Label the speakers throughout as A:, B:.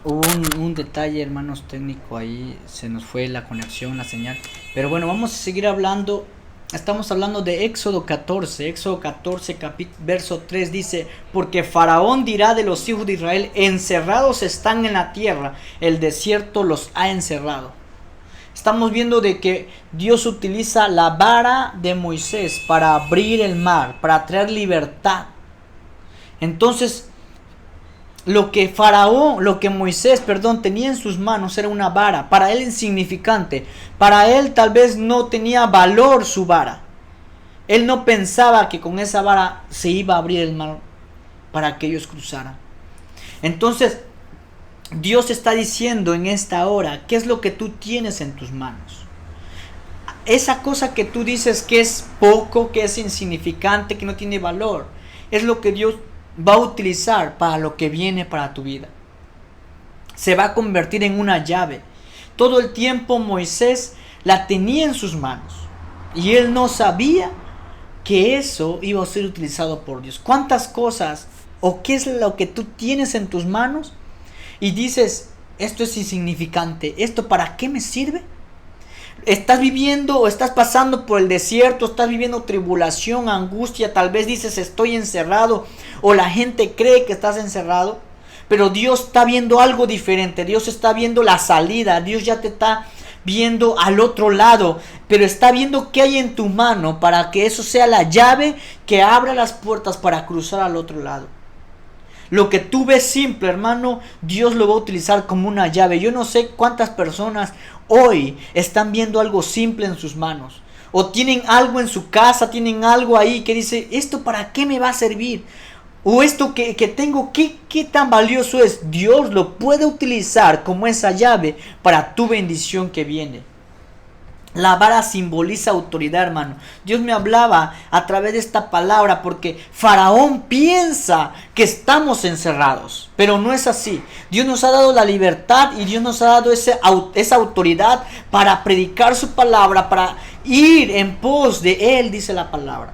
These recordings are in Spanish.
A: Hubo un detalle, hermanos, técnico ahí, se nos fue la conexión, la señal. Pero bueno, vamos a seguir hablando. Estamos hablando de Éxodo 14. Éxodo 14, verso 3 dice: porque Faraón dirá de los hijos de Israel, encerrados están en la tierra, el desierto los ha encerrado. Estamos viendo de que Dios utiliza la vara de Moisés para abrir el mar, para traer libertad. Entonces, lo que Moisés, tenía en sus manos era una vara, para él insignificante. Para él tal vez no tenía valor su vara. Él no pensaba que con esa vara se iba a abrir el mar para que ellos cruzaran. Entonces, Dios está diciendo en esta hora, ¿qué es lo que tú tienes en tus manos? Esa cosa que tú dices que es poco, que es insignificante, que no tiene valor, es lo que Dios va a utilizar para lo que viene para tu vida. Se va a convertir en una llave. Todo el tiempo Moisés la tenía en sus manos y él no sabía que eso iba a ser utilizado por Dios. ¿Cuántas cosas o qué es lo que tú tienes en tus manos y dices, esto es insignificante, esto para qué me sirve? Estás viviendo o estás pasando por el desierto, estás viviendo tribulación, angustia, tal vez dices estoy encerrado o la gente cree que estás encerrado, pero Dios está viendo algo diferente, Dios está viendo la salida, Dios ya te está viendo al otro lado, pero está viendo qué hay en tu mano para que eso sea la llave que abra las puertas para cruzar al otro lado. Lo que tú ves simple, hermano, Dios lo va a utilizar como una llave. Yo no sé cuántas personas hoy están viendo algo simple en sus manos. O tienen algo en su casa, tienen algo ahí que dice, ¿esto para qué me va a servir? O esto que tengo, ¿qué tan valioso es? Dios lo puede utilizar como esa llave para tu bendición que viene. La vara simboliza autoridad, hermano. Dios me hablaba a través de esta palabra porque Faraón piensa que estamos encerrados, pero no es así. Dios nos ha dado la libertad y Dios nos ha dado esa autoridad para predicar su palabra, para ir en pos de Él, dice la palabra.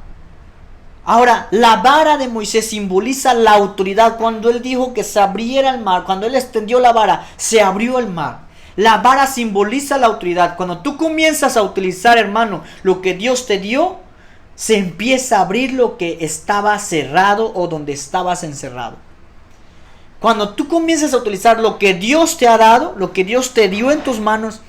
A: Ahora, la vara de Moisés simboliza la autoridad. Cuando Él dijo que se abriera el mar, cuando Él extendió la vara, se abrió el mar. La vara simboliza la autoridad. Cuando tú comienzas a utilizar, hermano, lo que Dios te dio, se empieza a abrir lo que estaba cerrado o donde estabas encerrado. Cuando tú comienzas a utilizar lo que Dios te ha dado, lo que Dios te dio en tus manos,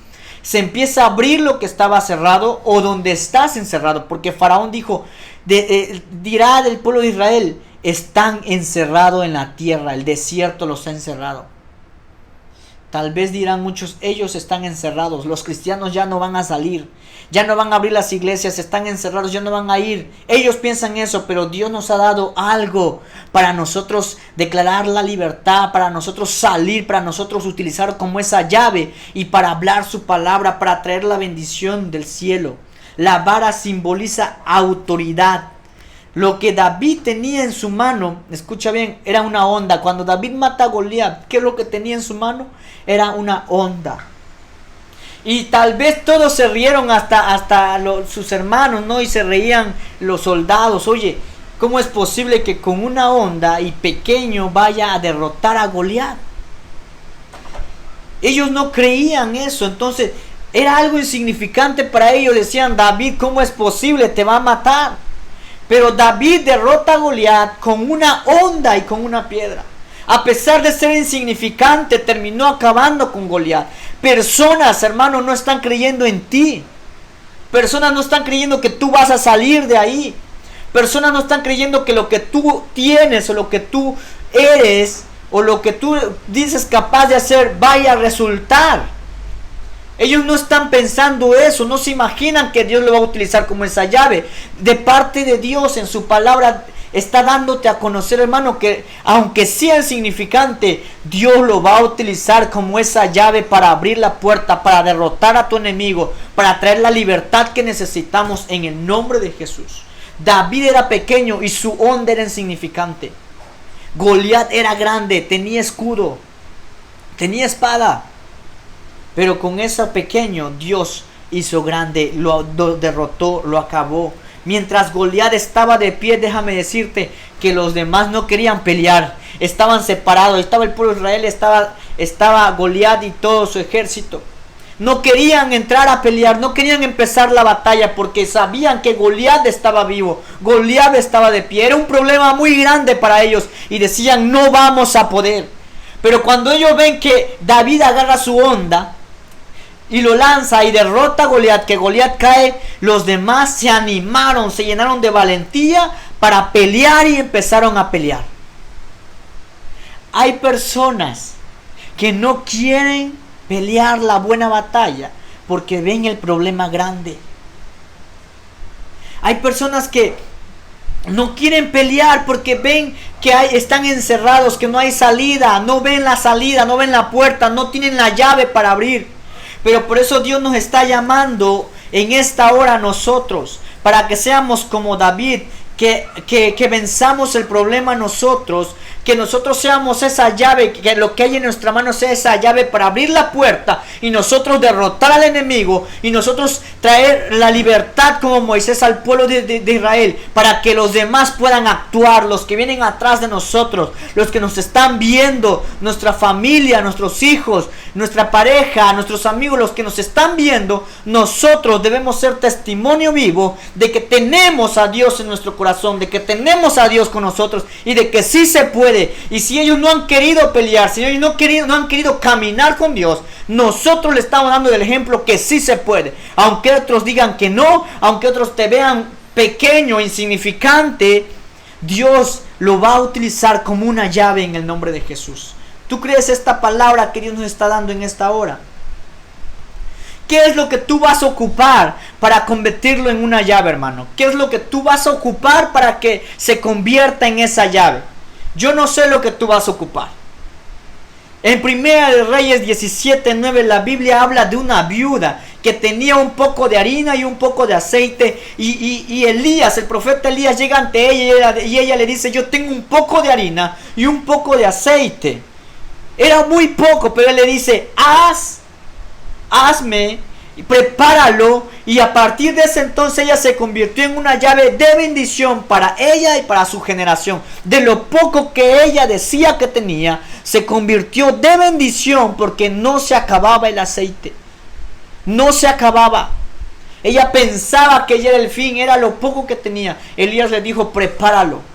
A: se empieza a abrir lo que estaba cerrado o donde estás encerrado. Porque Faraón dijo, dirá del pueblo de Israel, están encerrados en la tierra, el desierto los ha encerrado. Tal vez dirán muchos, ellos están encerrados, los cristianos ya no van a salir, ya no van a abrir las iglesias, están encerrados, ya no van a ir. Ellos piensan eso, pero Dios nos ha dado algo para nosotros declarar la libertad, para nosotros salir, para nosotros utilizar como esa llave y para hablar su palabra, para traer la bendición del cielo. La vara simboliza autoridad. Lo que David tenía en su mano, escucha bien, era una honda. Cuando David mata a Goliat, ¿qué es lo que tenía en su mano? Era una honda. Y tal vez todos se rieron hasta sus hermanos, ¿no? Y se reían los soldados. Oye, ¿cómo es posible que con una honda y pequeño vaya a derrotar a Goliat? Ellos no creían eso, entonces era algo insignificante para ellos. Decían, David, ¿cómo es posible? Te va a matar. Pero David derrota a Goliat con una honda y con una piedra. A pesar de ser insignificante, terminó acabando con Goliat. Personas, hermanos, no están creyendo en ti. Personas no están creyendo que tú vas a salir de ahí. Personas no están creyendo que lo que tú tienes o lo que tú eres o lo que tú dices capaz de hacer vaya a resultar. Ellos no están pensando eso, no se imaginan que Dios lo va a utilizar como esa llave. De parte de Dios en su palabra está dándote a conocer, hermano, que aunque sea insignificante, Dios lo va a utilizar como esa llave para abrir la puerta, para derrotar a tu enemigo, para traer la libertad que necesitamos en el nombre de Jesús. David era pequeño y su honda era insignificante. Goliat era grande, tenía escudo, tenía espada. Pero con ese pequeño Dios hizo grande, lo derrotó, lo acabó. Mientras Goliat estaba de pie, déjame decirte que los demás no querían pelear. estaban separados. Estaba el pueblo de Israel, estaba Goliat y todo su ejército. No querían entrar a pelear, no querían empezar la batalla porque sabían que Goliat estaba vivo, Goliat estaba de pie. Era un problema muy grande para ellos y decían, no vamos a poder. Pero cuando ellos ven que David agarra su onda y lo lanza y derrota a Goliat, que Goliat cae, los demás se animaron, se llenaron de valentía para pelear y empezaron a pelear. Hay personas que no quieren pelear la buena batalla porque ven el problema grande. Hay personas que no quieren pelear porque ven que están encerrados, que no hay salida, no ven la salida, no ven la puerta, no tienen la llave para abrir. Pero por eso Dios nos está llamando en esta hora a nosotros, para que seamos como David, que venzamos el problema nosotros, que nosotros seamos esa llave, que lo que hay en nuestra mano sea esa llave para abrir la puerta y nosotros derrotar al enemigo y nosotros traer la libertad como Moisés al pueblo de Israel, para que los demás puedan actuar, los que vienen atrás de nosotros, los que nos están viendo, nuestra familia, nuestros hijos, nuestra pareja, nuestros amigos, los que nos están viendo. Nosotros debemos ser testimonio vivo de que tenemos a Dios en nuestro corazón, de que tenemos a Dios con nosotros y de que sí se puede. Y si ellos no han querido pelear, si ellos no han querido caminar con Dios, nosotros le estamos dando el ejemplo que sí se puede. Aunque otros digan que no, aunque otros te vean pequeño, insignificante, Dios lo va a utilizar como una llave en el nombre de Jesús. ¿Tú crees esta palabra que Dios nos está dando en esta hora? ¿Qué es lo que tú vas a ocupar para convertirlo en una llave, hermano? ¿Qué es lo que tú vas a ocupar para que se convierta en esa llave? Yo no sé lo que tú vas a ocupar. En Primera de Reyes 17:9 la Biblia habla de una viuda que tenía un poco de harina y un poco de aceite, y Elías, el profeta Elías, llega ante ella y ella le dice, yo tengo un poco de harina y un poco de aceite. Era muy poco, pero él le dice, hazme, prepáralo, y a partir de ese entonces ella se convirtió en una llave de bendición para ella y para su generación. De lo poco que ella decía que tenía, se convirtió de bendición porque no se acababa el aceite, no se acababa. Ella pensaba que ya era el fin, era lo poco que tenía. Elías le dijo, prepáralo.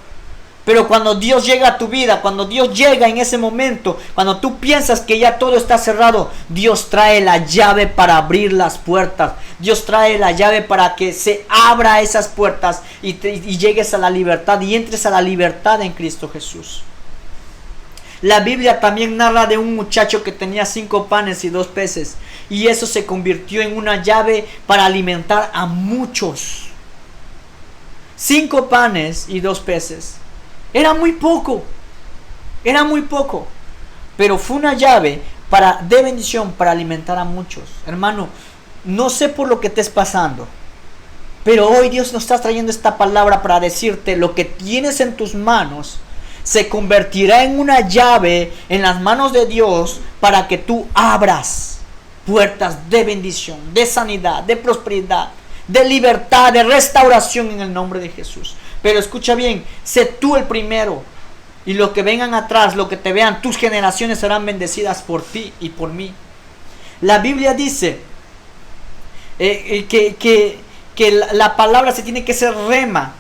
A: Pero cuando Dios llega a tu vida, cuando Dios llega en ese momento, cuando tú piensas que ya todo está cerrado, Dios trae la llave para abrir las puertas. Dios trae la llave para que se abra esas puertas y llegues a la libertad y entres a la libertad en Cristo Jesús. La Biblia también narra de un muchacho que tenía 5 panes y 2 peces. Y eso se convirtió en una llave para alimentar a muchos. 5 panes y 2 peces. Era muy poco, pero fue una llave de bendición para alimentar a muchos. Hermano, no sé por lo que estés pasando, pero hoy Dios nos está trayendo esta palabra para decirte, lo que tienes en tus manos se convertirá en una llave en las manos de Dios para que tú abras puertas de bendición, de sanidad, de prosperidad, de libertad, de restauración en el nombre de Jesús. Pero escucha bien, sé tú el primero, y los que vengan atrás, los que te vean, tus generaciones serán bendecidas por ti y por mí. La Biblia dice que la palabra se tiene que ser rema.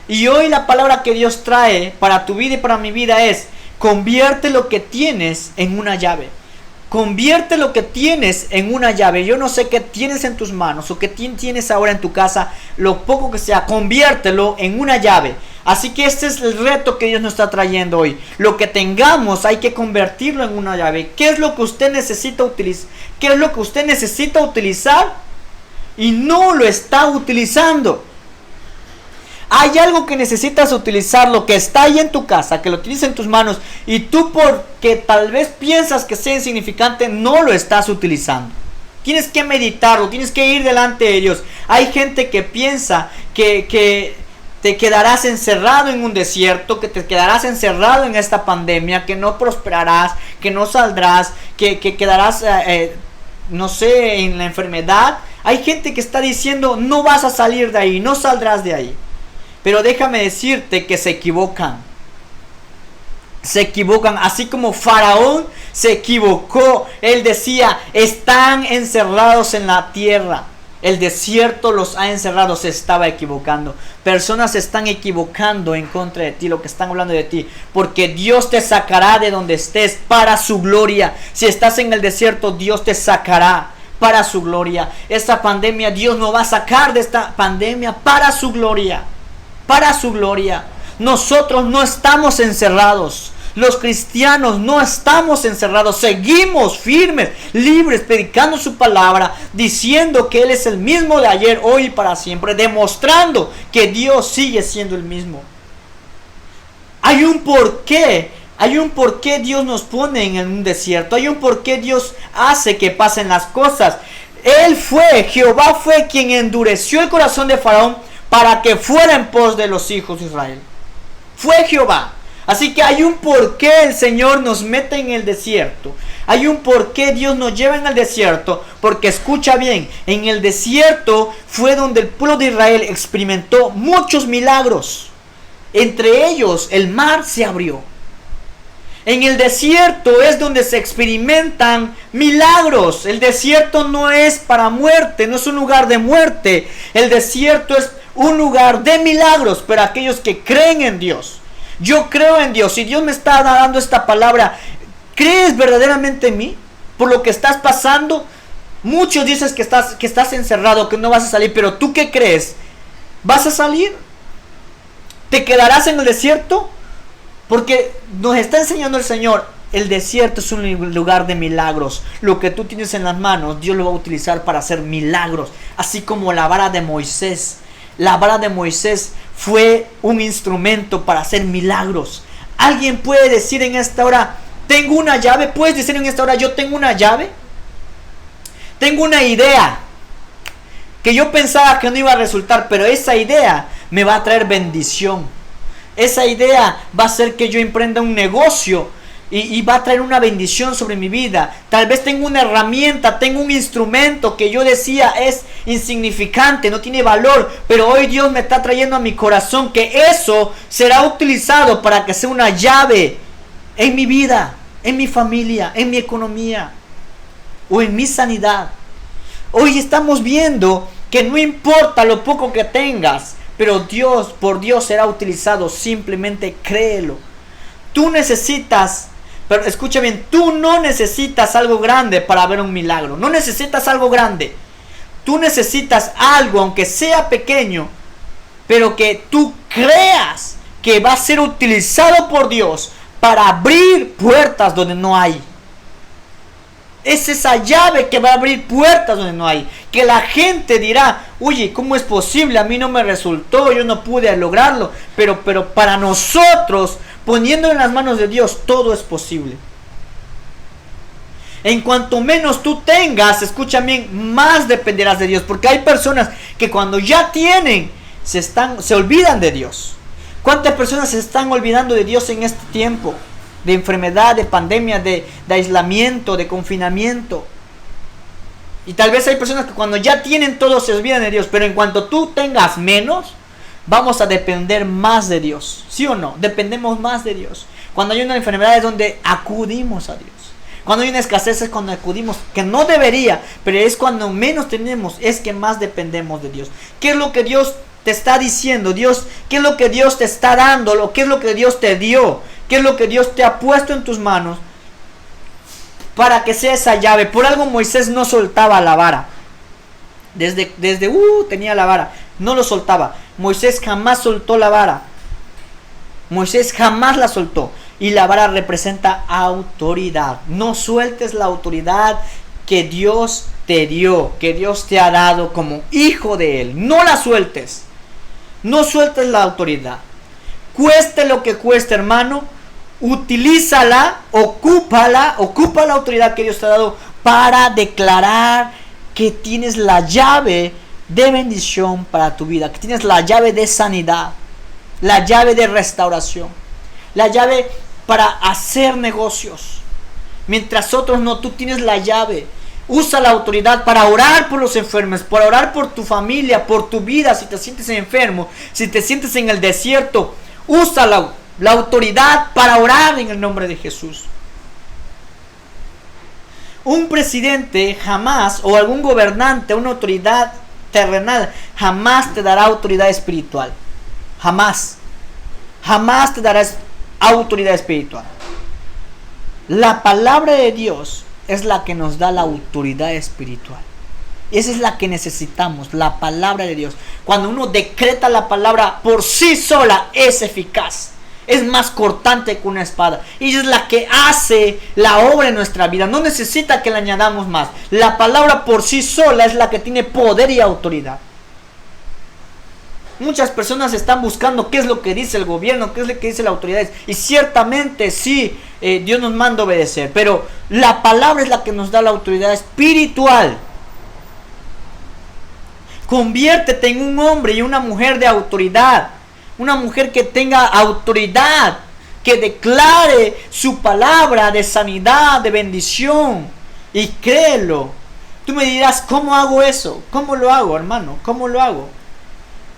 A: Y hoy la palabra que Dios trae para tu vida y para mi vida es, convierte lo que tienes en una llave. Convierte lo que tienes en una llave. Yo no sé qué tienes en tus manos o qué tienes ahora en tu casa, lo poco que sea, conviértelo en una llave. Así que este es el reto que Dios nos está trayendo hoy. Lo que tengamos hay que convertirlo en una llave. ¿Qué es lo que usted necesita utilizar? ¿Qué es lo que usted necesita utilizar y no lo está utilizando? Hay algo que necesitas utilizar, lo que está ahí en tu casa, que lo tienes en tus manos, y tú, porque tal vez piensas que sea insignificante, no lo estás utilizando. Tienes que meditarlo, tienes que ir delante de Dios. Hay gente que piensa que te quedarás encerrado en un desierto, que te quedarás encerrado en esta pandemia, que no prosperarás, que no saldrás, que quedarás, no sé, en la enfermedad. Hay gente que está diciendo, no vas a salir de ahí, no saldrás de ahí. Pero déjame decirte que se equivocan. se equivocan, así como Faraón se equivocó. Él decía, están encerrados en la tierra. El desierto los ha encerrado. Se estaba equivocando. Personas se están equivocando en contra de ti, lo que están hablando de ti, porque Dios te sacará de donde estés para su gloria. Si estás en el desierto, Dios te sacará para su gloria. Esta pandemia, Dios nos va a sacar de esta pandemia para su gloria. Para su gloria. Nosotros no estamos encerrados. Los cristianos no estamos encerrados. Seguimos firmes, libres, predicando su palabra, diciendo que Él es el mismo de ayer, hoy y para siempre, demostrando que Dios sigue siendo el mismo. Hay un porqué. Hay un porqué Dios nos pone en un desierto. Hay un porqué Dios hace que pasen las cosas. Jehová fue quien endureció el corazón de Faraón para que fuera en pos de los hijos de Israel. Fue Jehová. Así que hay un porqué el Señor nos mete en el desierto. Hay un porqué Dios nos lleva en el desierto. Porque escucha bien, en el desierto fue donde el pueblo de Israel experimentó muchos milagros. Entre ellos el mar se abrió. En el desierto es donde se experimentan milagros. El desierto no es para muerte, no es un lugar de muerte. El desierto es un lugar de milagros para aquellos que creen en Dios. Yo creo en Dios. Si Dios me está dando esta palabra, ¿crees verdaderamente en mí? Por lo que estás pasando, muchos dices que estás encerrado, que no vas a salir, pero ¿tú qué crees? ¿Vas a salir? ¿Te quedarás en el desierto? Porque nos está enseñando el Señor, el desierto es un lugar de milagros. Lo que tú tienes en las manos, Dios lo va a utilizar para hacer milagros. Así como la vara de Moisés. La vara de Moisés fue un instrumento para hacer milagros. ¿Alguien puede decir en esta hora, tengo una llave? ¿Puedes decir en esta hora, yo tengo una llave? Tengo una idea que yo pensaba que no iba a resultar, pero esa idea me va a traer bendición. Esa idea va a hacer que yo emprenda un negocio y va a traer una bendición sobre mi vida. Tal vez tengo una herramienta, tengo un instrumento que yo decía es insignificante, no tiene valor, pero hoy Dios me está trayendo a mi corazón que eso será utilizado para que sea una llave en mi vida, en mi familia, en mi economía o en mi sanidad. Hoy estamos viendo que no importa lo poco que tengas, pero por Dios será utilizado. Simplemente créelo. Tú necesitas, pero escucha bien, tú no necesitas algo grande para ver un milagro. No necesitas algo grande. Tú necesitas algo, aunque sea pequeño, pero que tú creas que va a ser utilizado por Dios para abrir puertas donde no hay. Es esa llave que va a abrir puertas donde no hay. Que la gente dirá, oye, ¿cómo es posible? A mí no me resultó, yo no pude lograrlo. Pero para nosotros, poniéndolo en las manos de Dios, todo es posible. En cuanto menos tú tengas, escucha bien, más dependerás de Dios. Porque hay personas que cuando ya tienen, se olvidan de Dios. ¿Cuántas personas se están olvidando de Dios en este tiempo? De enfermedad, de pandemia, de aislamiento, de confinamiento. Y tal vez hay personas que cuando ya tienen todo se olvidan de Dios. Pero en cuanto tú tengas menos, vamos a depender más de Dios. ¿Sí o no? Dependemos más de Dios. Cuando hay una enfermedad es donde acudimos a Dios. Cuando hay una escasez es cuando acudimos, que no debería, pero es cuando menos tenemos, es que más dependemos de Dios. ¿Qué es lo que Dios te está diciendo? ¿Qué es lo que Dios te está dando? ¿Qué es lo que Dios te dio? ¿Qué es lo que Dios te ha puesto en tus manos para que sea esa llave? Por algo Moisés no soltaba la vara. Tenía la vara, no lo soltaba. Moisés jamás soltó la vara. Moisés jamás la soltó. Y la vara representa autoridad. No sueltes la autoridad que Dios te dio, que Dios te ha dado como hijo de Él. No la sueltes. No sueltes la autoridad. Cueste lo que cueste, hermano. Utilízala, ocupa la autoridad que Dios te ha dado para declarar que tienes la llave de bendición para tu vida, que tienes la llave de sanidad, la llave de restauración, la llave para hacer negocios. Mientras otros no, tú tienes la llave. Usa la autoridad para orar por los enfermos, para orar por tu familia, por tu vida. Si te sientes enfermo, si te sientes en el desierto, úsala. la autoridad para orar en el nombre de Jesús. Un presidente jamás, o algún gobernante, una autoridad terrenal, jamás te dará autoridad espiritual. Jamás. Jamás te dará autoridad espiritual. La palabra de Dios es la que nos da la autoridad espiritual. Esa es la que necesitamos, la palabra de Dios. Cuando uno decreta la palabra por sí sola, es eficaz. Es más cortante que una espada. Y es la que hace la obra en nuestra vida. No necesita que le añadamos más. La palabra por sí sola es la que tiene poder y autoridad. Muchas personas están buscando qué es lo que dice el gobierno, qué es lo que dice las autoridades. Y ciertamente sí, Dios nos manda obedecer. Pero la palabra es la que nos da la autoridad espiritual. Conviértete en un hombre y una mujer de autoridad. Una mujer que tenga autoridad, que declare su palabra de sanidad, de bendición. Y créelo. Tú me dirás, ¿cómo hago eso? ¿Cómo lo hago, hermano? ¿Cómo lo hago?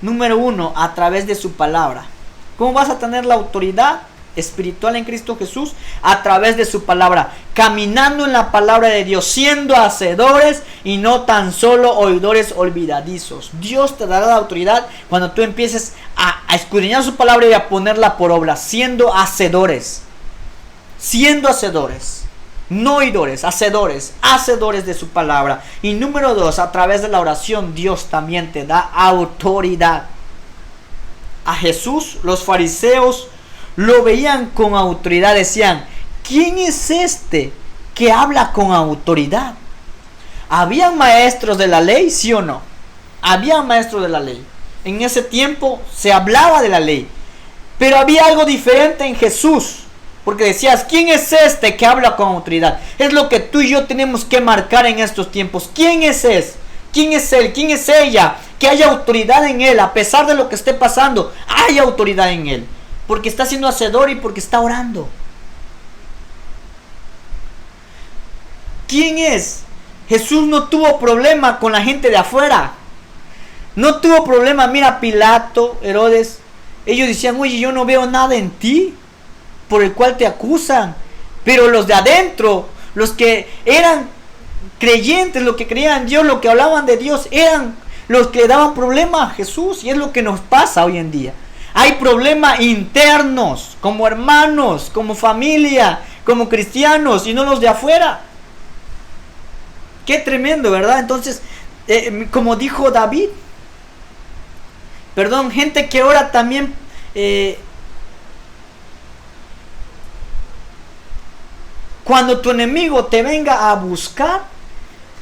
A: Número 1, a través de su palabra. ¿Cómo vas a tener la autoridad espiritual en Cristo Jesús? A través de su palabra, caminando en la palabra de Dios, siendo hacedores y no tan solo oidores olvidadizos. Dios te dará la autoridad cuando tú empieces a escudriñar su palabra y a ponerla por obra, siendo hacedores, no oidores, hacedores de su palabra. Y número 2, a través de la oración, Dios también te da autoridad. A Jesús, los fariseos lo veían con autoridad, decían, ¿quién es este que habla con autoridad? ¿Habían maestros de la ley, sí o no? Habían maestros de la ley. En ese tiempo se hablaba de la ley. Pero había algo diferente en Jesús. Porque decías, ¿quién es este que habla con autoridad? Es lo que tú y yo tenemos que marcar en estos tiempos. ¿Quién es ese? ¿Quién es él? ¿Quién es ella? Que haya autoridad en él. A pesar de lo que esté pasando, hay autoridad en él. Porque está siendo hacedor y porque está orando. ¿Quién es? Jesús no tuvo problema con la gente de afuera. No tuvo problema. Mira, Pilato, Herodes. Ellos decían, oye, yo no veo nada en ti por el cual te acusan. Pero los de adentro, los que eran creyentes, los que creían en Dios, los que hablaban de Dios, eran los que le daban problema a Jesús. Y es lo que nos pasa hoy en día. Hay problemas internos, como hermanos, como familia, como cristianos, y no los de afuera. Qué tremendo, ¿verdad? Entonces, como dijo David, gente que ora también, cuando tu enemigo te venga a buscar,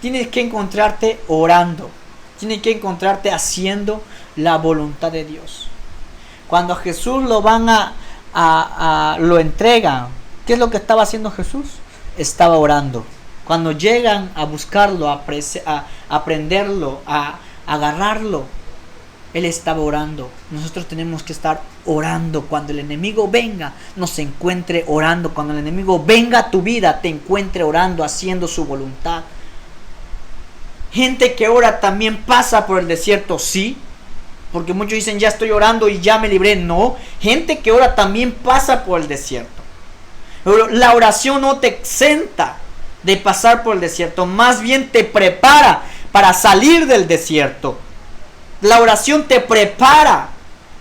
A: tienes que encontrarte orando, tienes que encontrarte haciendo la voluntad de Dios. Cuando a Jesús lo van lo entregan, ¿qué es lo que estaba haciendo Jesús? Estaba orando. Cuando llegan a buscarlo, a prenderlo, a agarrarlo, Él estaba orando. Nosotros tenemos que estar orando. Cuando el enemigo venga, nos encuentre orando. Cuando el enemigo venga a tu vida, te encuentre orando, haciendo su voluntad. Gente que ora también pasa por el desierto, sí. Porque muchos dicen, ya estoy orando y ya me libré. No, gente que ora también pasa por el desierto. Pero la oración no te exenta de pasar por el desierto. Más bien te prepara para salir del desierto. La oración te prepara.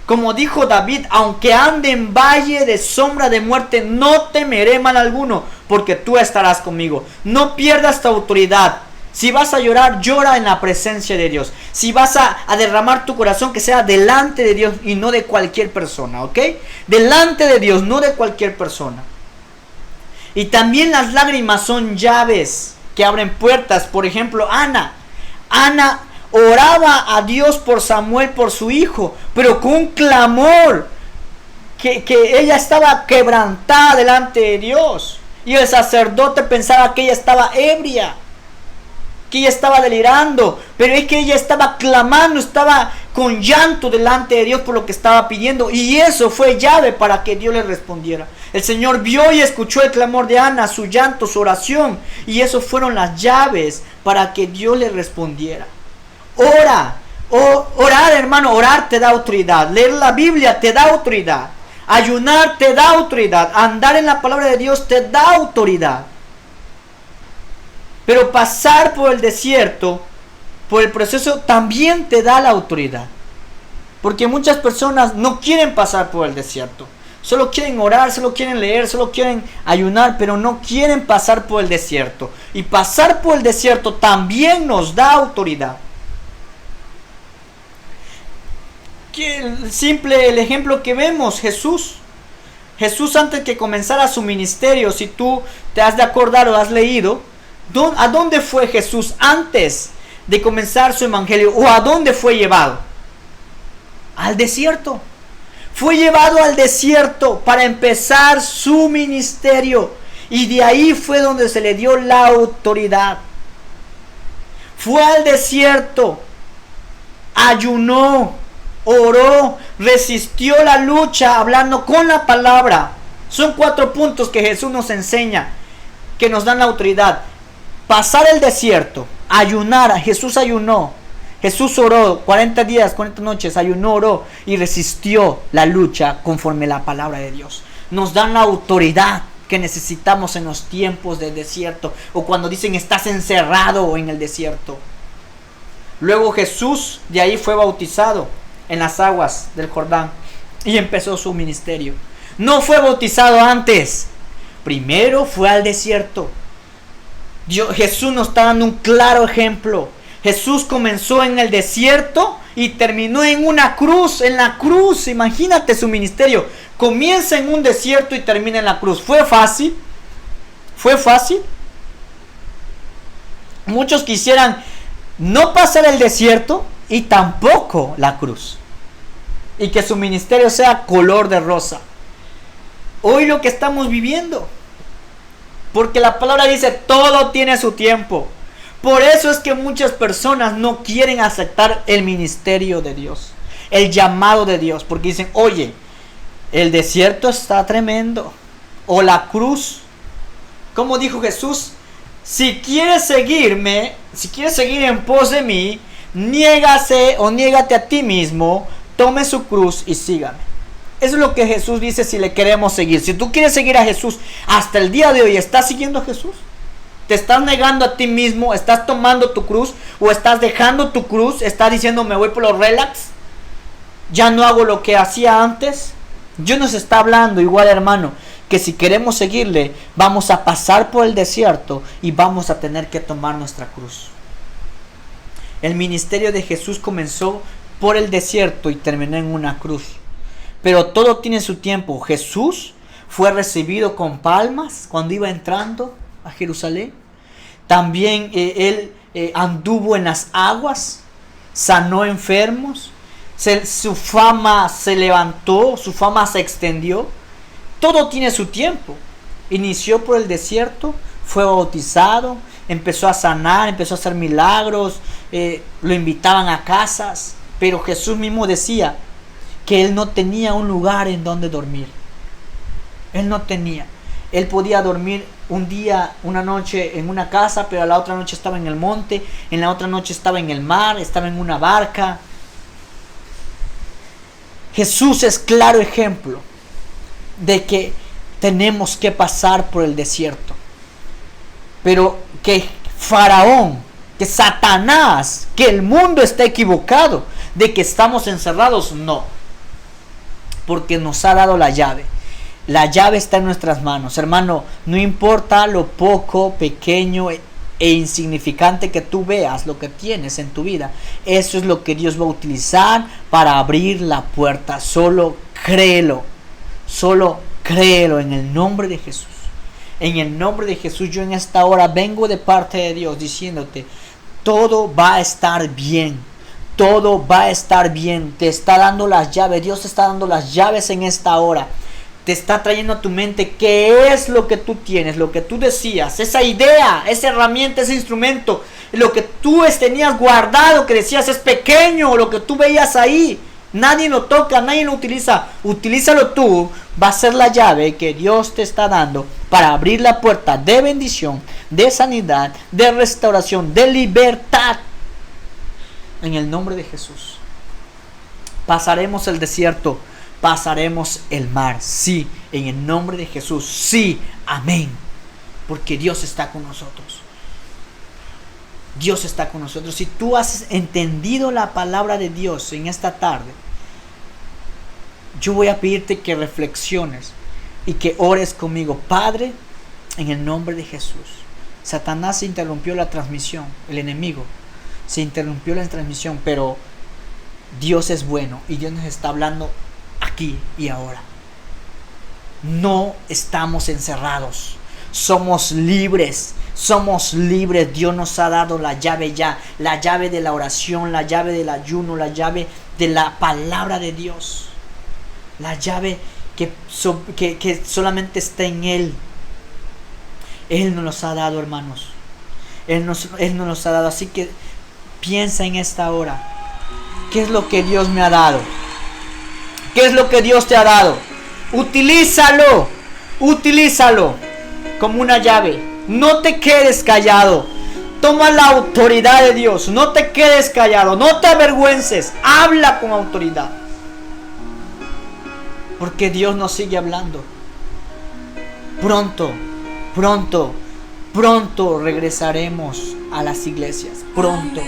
A: Como dijo David, aunque ande en valle de sombra de muerte, no temeré mal alguno, porque tú estarás conmigo. No pierdas tu autoridad. Si vas a llorar, llora en la presencia de Dios. Si vas a derramar tu corazón, que sea delante de Dios y no de cualquier persona, ¿ok? Delante de Dios, no de cualquier persona. Y también las lágrimas son llaves que abren puertas. Por ejemplo, Ana oraba a Dios por Samuel, por su hijo, pero con un clamor que ella estaba quebrantada delante de Dios. Y el sacerdote pensaba que ella estaba ebria, que ella estaba delirando, pero es que ella estaba clamando, estaba con llanto delante de Dios por lo que estaba pidiendo, y eso fue llave para que Dios le respondiera. El Señor vio y escuchó el clamor de Ana, su llanto, su oración, y eso fueron las llaves para que Dios le respondiera. Orar, hermano, orar te da autoridad. Leer la Biblia te da autoridad. Ayunar te da autoridad. Andar en la palabra de Dios te da autoridad. Pero pasar por el desierto, por el proceso, también te da la autoridad. Porque muchas personas no quieren pasar por el desierto. Solo quieren orar, solo quieren leer, solo quieren ayunar, pero no quieren pasar por el desierto. Y pasar por el desierto también nos da autoridad. El ejemplo que vemos, Jesús antes que comenzara su ministerio, si tú te has de acordar o has leído, ¿a dónde fue Jesús antes de comenzar su evangelio? ¿O a dónde fue llevado? Al desierto. Fue llevado al desierto para empezar su ministerio. Y de ahí fue donde se le dio la autoridad. Fue al desierto, ayunó, oró, resistió la lucha hablando con la palabra. Son 4 puntos que Jesús nos enseña, que nos dan la autoridad. Pasar el desierto, ayunar. Jesús ayunó, Jesús oró 40 días, 40 noches, ayunó, oró y resistió la lucha conforme a la palabra de Dios. Nos dan la autoridad que necesitamos en los tiempos del desierto, o cuando dicen estás encerrado en el desierto. Luego Jesús de ahí fue bautizado en las aguas del Jordán y empezó su ministerio. No fue bautizado antes, primero fue al desierto. Jesús nos está dando un claro ejemplo. Jesús comenzó en el desierto y terminó en una cruz, en la cruz. Imagínate su ministerio. Comienza en un desierto y termina en la cruz. ¿Fue fácil? ¿Fue fácil? Muchos quisieran no pasar el desierto y tampoco la cruz. Y que su ministerio sea color de rosa. Hoy lo que estamos viviendo. Porque la palabra dice, todo tiene su tiempo. Por eso es que muchas personas no quieren aceptar el ministerio de Dios, el llamado de Dios, porque dicen, oye, el desierto está tremendo, o la cruz. Como dijo Jesús, si quieres seguirme, si quieres seguir en pos de mí, niégate a ti mismo, tome su cruz y sígame. Eso es lo que Jesús dice si le queremos seguir. Si tú quieres seguir a Jesús hasta el día de hoy, ¿estás siguiendo a Jesús? ¿Te estás negando a ti mismo? ¿Estás tomando tu cruz? ¿O estás dejando tu cruz? ¿Estás diciendo me voy por los relax? ¿Ya no hago lo que hacía antes? Dios nos está hablando igual, hermano, que si queremos seguirle, vamos a pasar por el desierto y vamos a tener que tomar nuestra cruz. El ministerio de Jesús comenzó por el desierto y terminó en una cruz. Pero todo tiene su tiempo. Jesús fue recibido con palmas cuando iba entrando a Jerusalén. También él anduvo en las aguas, sanó enfermos, su fama se levantó, su fama se extendió. Todo tiene su tiempo. Inició por el desierto, fue bautizado, empezó a sanar, empezó a hacer milagros, lo invitaban a casas, pero Jesús mismo decía que él no tenía un lugar en donde dormir. Él no tenía. Él podía dormir un día, una noche en una casa, pero la otra noche estaba en el monte, en la otra noche estaba en el mar, estaba en una barca. Jesús es claro ejemplo de que tenemos que pasar por el desierto. Pero que Faraón, que Satanás, que el mundo está equivocado de que estamos encerrados, no. Porque nos ha dado la llave. La llave está en nuestras manos. Hermano, no importa lo poco, pequeño e insignificante que tú veas, lo que tienes en tu vida. Eso es lo que Dios va a utilizar para abrir la puerta. Solo créelo. Solo créelo en el nombre de Jesús. En el nombre de Jesús, yo en esta hora vengo de parte de Dios diciéndote, todo va a estar bien. Todo va a estar bien. Te está dando las llaves. Dios te está dando las llaves en esta hora. Te está trayendo a tu mente qué es lo que tú tienes, lo que tú decías, esa idea, esa herramienta, ese instrumento, lo que tú tenías guardado, que decías es pequeño, lo que tú veías ahí. Nadie lo toca, nadie lo utiliza. Utilízalo tú. Va a ser la llave que Dios te está dando para abrir la puerta de bendición, de sanidad, de restauración, de libertad. En el nombre de Jesús. Pasaremos el desierto, pasaremos el mar. Sí, en el nombre de Jesús. Sí, amén. Porque Dios está con nosotros. Dios está con nosotros. Si tú has entendido la palabra de Dios en esta tarde, yo voy a pedirte que reflexiones y que ores conmigo. Padre, en el nombre de Jesús. Satanás se interrumpió la transmisión, el enemigo se interrumpió la transmisión, pero Dios es bueno y Dios nos está hablando aquí y ahora. No estamos encerrados, somos libres. Somos libres. Dios nos ha dado la llave ya, la llave de la oración, la llave del ayuno, la llave de la palabra de Dios, la llave que solamente está en Él. Él nos los ha dado, hermanos. Él nos los ha dado. Así que piensa en esta hora. ¿Qué es lo que Dios me ha dado? ¿Qué es lo que Dios te ha dado? Utilízalo. Utilízalo como una llave. No te quedes callado. Toma la autoridad de Dios. No te quedes callado. No te avergüences. Habla con autoridad. Porque Dios nos sigue hablando. Pronto regresaremos a las iglesias. Pronto.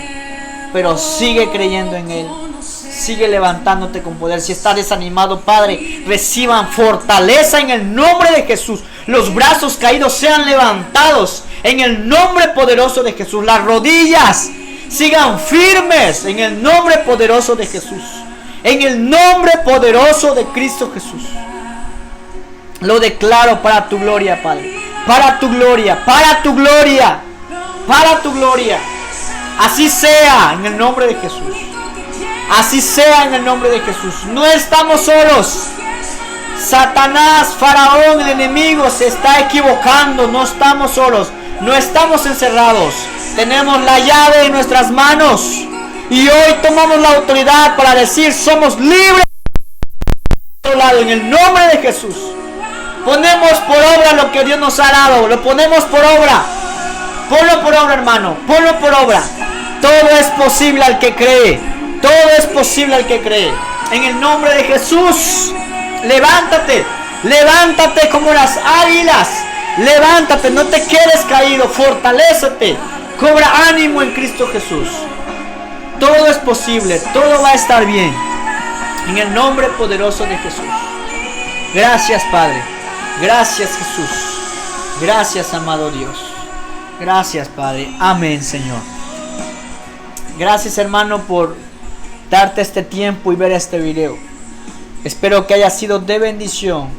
A: Pero sigue creyendo en Él. Sigue levantándote con poder. Si estás desanimado, Padre, reciban fortaleza en el nombre de Jesús. Los brazos caídos sean levantados en el nombre poderoso de Jesús. Las rodillas sigan firmes en el nombre poderoso de Jesús. En el nombre poderoso de Cristo Jesús. Lo declaro para tu gloria, Padre. Para tu gloria, para tu gloria, para tu gloria. Así sea en el nombre de Jesús. Así sea en el nombre de Jesús. No estamos solos. Satanás, Faraón, el enemigo se está equivocando. No estamos solos. No estamos encerrados. Tenemos la llave en nuestras manos. Y hoy tomamos la autoridad para decir: somos libres. En el nombre de Jesús. Ponemos por obra lo que Dios nos ha dado. Lo ponemos por obra. Ponlo por obra, hermano. Ponlo por obra. Todo es posible al que cree. Todo es posible al que cree. En el nombre de Jesús. Levántate. Levántate como las águilas. Levántate. No te quedes caído. Fortalézate. Cobra ánimo en Cristo Jesús. Todo es posible. Todo va a estar bien. En el nombre poderoso de Jesús. Gracias, Padre. Gracias, Jesús. Gracias, amado Dios. Gracias, Padre. Amén, Señor. Gracias, hermano, por darte este tiempo y ver este video. Espero que haya sido de bendición.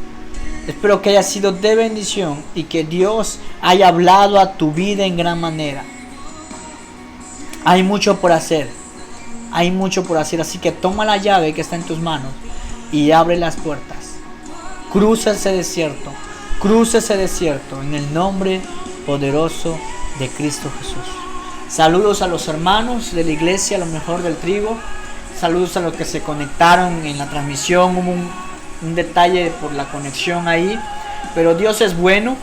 A: Espero que haya sido de bendición y que Dios haya hablado a tu vida en gran manera. Hay mucho por hacer. Hay mucho por hacer. Así que toma la llave que está en tus manos y abre las puertas. Cruza ese desierto. Cruza ese desierto en el nombre poderoso de Cristo Jesús. Saludos a los hermanos de la iglesia, lo mejor del trigo. Saludos a los que se conectaron en la transmisión. Hubo un detalle por la conexión ahí. Pero Dios es bueno.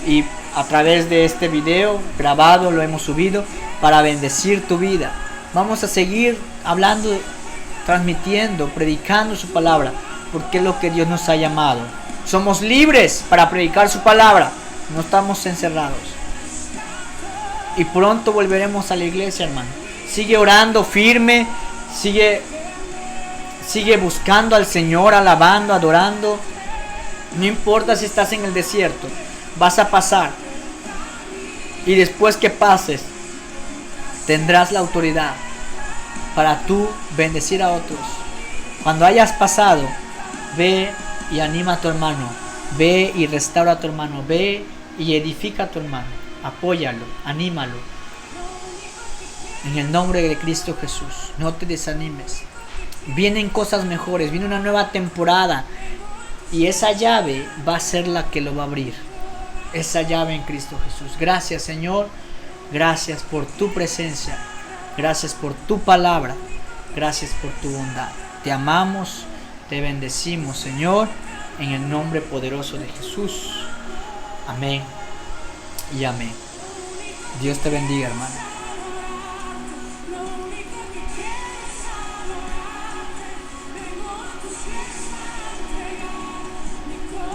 A: Y a través de este video grabado lo hemos subido para bendecir tu vida. Vamos a seguir hablando, transmitiendo, predicando su palabra. Porque es lo que Dios nos ha llamado. Somos libres para predicar su palabra. No estamos encerrados. Y pronto volveremos a la iglesia, hermano. Sigue orando firme. Sigue buscando al Señor, alabando, adorando. No importa si estás en el desierto. Vas a pasar. Y después que pases, tendrás la autoridad para tú bendecir a otros. Cuando hayas pasado, ve y anima a tu hermano. Ve y restaura a tu hermano. Ve y edifica a tu hermano. Apóyalo, anímalo. En el nombre de Cristo Jesús. No te desanimes. Vienen cosas mejores. Viene una nueva temporada. Y esa llave va a ser la que lo va a abrir. Esa llave en Cristo Jesús. Gracias, Señor. Gracias por tu presencia. Gracias por tu palabra. Gracias por tu bondad. Te amamos. Te bendecimos, Señor, en el nombre poderoso de Jesús. Amén y amén. Dios te bendiga, hermano.